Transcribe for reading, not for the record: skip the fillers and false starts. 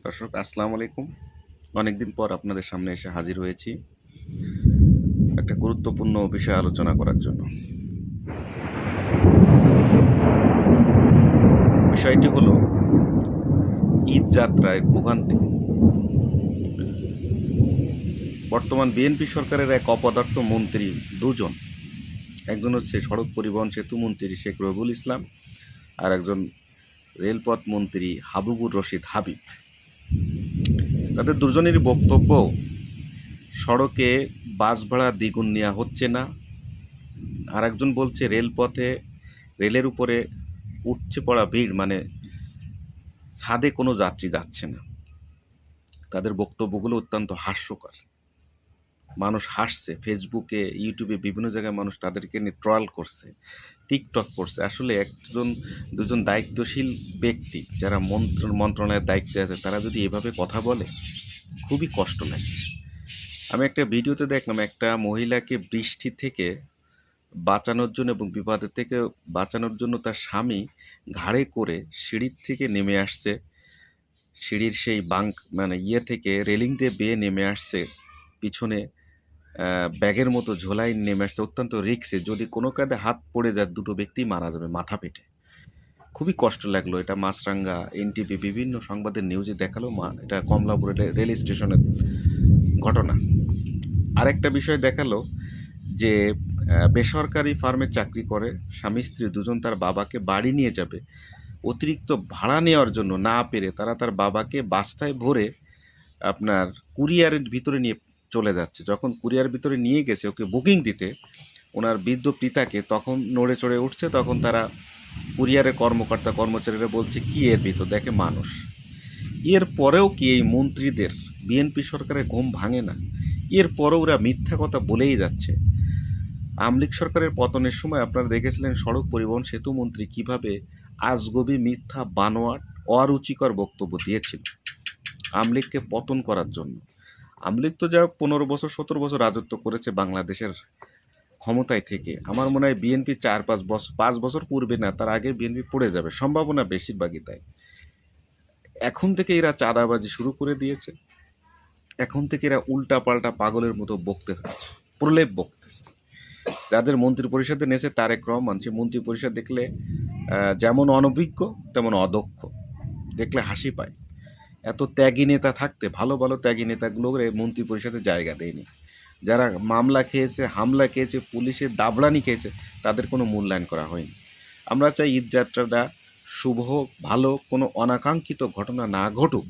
দর্শক আসসালামু আলাইকুম। অনেকদিন পর আপনাদের সামনে এসে হাজির হয়েছি একটা গুরুত্বপূর্ণ বিষয় আলোচনা করার জন্য। বিষয়টি হলো ঈদ যাত্রায় ভোগান্তি। বর্তমান বিএনপি সরকারের এক অপদার্থ মন্ত্রী দুজন, একজন হচ্ছে সড়ক পরিবহন সেতু মন্ত্রী শেখ রবিউল ইসলাম, আর একজন রেলপথ মন্ত্রী হাবিবুর রশিদ হাবিব। তাদের দুজনেরই বক্তব্য, সড়কে বাস ভাড়া দ্বিগুণ নেওয়া হচ্ছে না। আর একজন বলছে রেলপথে রেলের উপরে উপচে পড়া ভিড়, মানে ছাদে কোনো যাত্রী যাচ্ছে না। তাদের বক্তব্যগুলো অত্যন্ত হাস্যকর। মানুষ হাসছে, ফেসবুকে ইউটিউবে বিভিন্ন জায়গায় মানুষ তাদেরকে নিয়ে ট্রল করছে, টিকটক করছে। আসলে দুজন দায়িত্বশীল ব্যক্তি যারা মন্ত্রণালয়ের দায়িত্বে আছে, তারা যদি এভাবে কথা বলে খুবই কষ্ট লাগে। আমি একটা ভিডিওতে দেখলাম, একটা মহিলাকে বৃষ্টি থেকে বাঁচানোর জন্য এবং বিপদের থেকে বাঁচানোর জন্য তার স্বামী ঘাড়ে করে সিঁড়ির থেকে নেমে আসছে, সিঁড়ির সেই মানে থেকে রেলিং দিয়ে বেয়ে নেমে আসছে, পিছনে ব্যাগের মতো ঝোলাই নেমে আসছে, অত্যন্ত রিক্সে। যদি কোনো কাঁধে হাত পড়ে যায় দুটো ব্যক্তি মারা যাবে মাথা পেটে। খুবই কষ্ট লাগলো। এটা মাছরাঙ্গা, এনটিভি বিভিন্ন সংবাদের নিউজে দেখালো। এটা কমলাপুর রেল স্টেশনের ঘটনা। আরেকটা বিষয় দেখালো যে বেসরকারি ফার্মে চাকরি করে স্বামী স্ত্রী দুজন তার বাবাকে বাড়ি নিয়ে যাবে, অতিরিক্ত ভাড়া নেওয়ার জন্য না পেরে তারা তার বাবাকে বাস্তায় ভরে আপনার কুরিয়ারের ভিতরে নিয়ে চলে যাচ্ছে। যখন কুরিয়ার ভিতরে নিয়ে গেছে ওকে বুকিং দিতে ওনার বৃদ্ধ পিতাকে, তখন নড়ে চড়ে উঠছে। তখন তারা কুরিয়ারের কর্মচারীরা বলছে কি এর ভিতর দেখে মানুষ। এর পরেও কি এই মন্ত্রীদের, বিএনপি সরকারের ঘুম ভাঙে না? এর পরেও ওরা মিথ্যা কথা বলেই যাচ্ছে। আওয়ামী লীগ সরকারের পতনের সময় আপনারা দেখেছিলেন সড়ক পরিবহন সেতু মন্ত্রী কিভাবে আজগবি মিথ্যা বানোয়াট অরুচিকর বক্তব্য দিয়েছিল আওয়ামী লীগকে পতন করার জন্য। আওয়ামী লীগ তো যা 15 বছর 17 বছর রাজত্ব করেছে বাংলাদেশের ক্ষমতায় থেকে। আমার মনে হয় বিএনপি 5 বছর পূর্বে না, তার আগে বিএনপি পড়ে যাবে, সম্ভাবনা বেশিরভাগই তাই। এখন থেকে এরা চাঁদাবাজি শুরু করে দিয়েছে। এখন থেকে এরা উল্টা পাল্টা পাগলের মতো বকতে থাকছে, প্রলেপ বকতেছে। যাদের মন্ত্রী পরিষদে নেছে তারেক রহমান, সে মন্ত্রী পরিষদ দেখলে যেমন অনভিজ্ঞ তেমন অদক্ষ, দেখলে হাসি পায়। এত ত্যাগী নেতা থাকতে ভালো ভালো ত্যাগী নেতাগুলোর মন্ত্রী পরিষদে জায়গা দেয়নি। যারা মামলা খেয়েছে, হামলা খেয়েছে, পুলিশের দাবড়ানি খেয়েছে, তাদের কোনো মূল্যায়ন করা হয়নি। আমরা চাই ঈদ যাত্রাটা শুভ হোক, ভালো, কোনো অনাকাঙ্ক্ষিত ঘটনা না ঘটুক।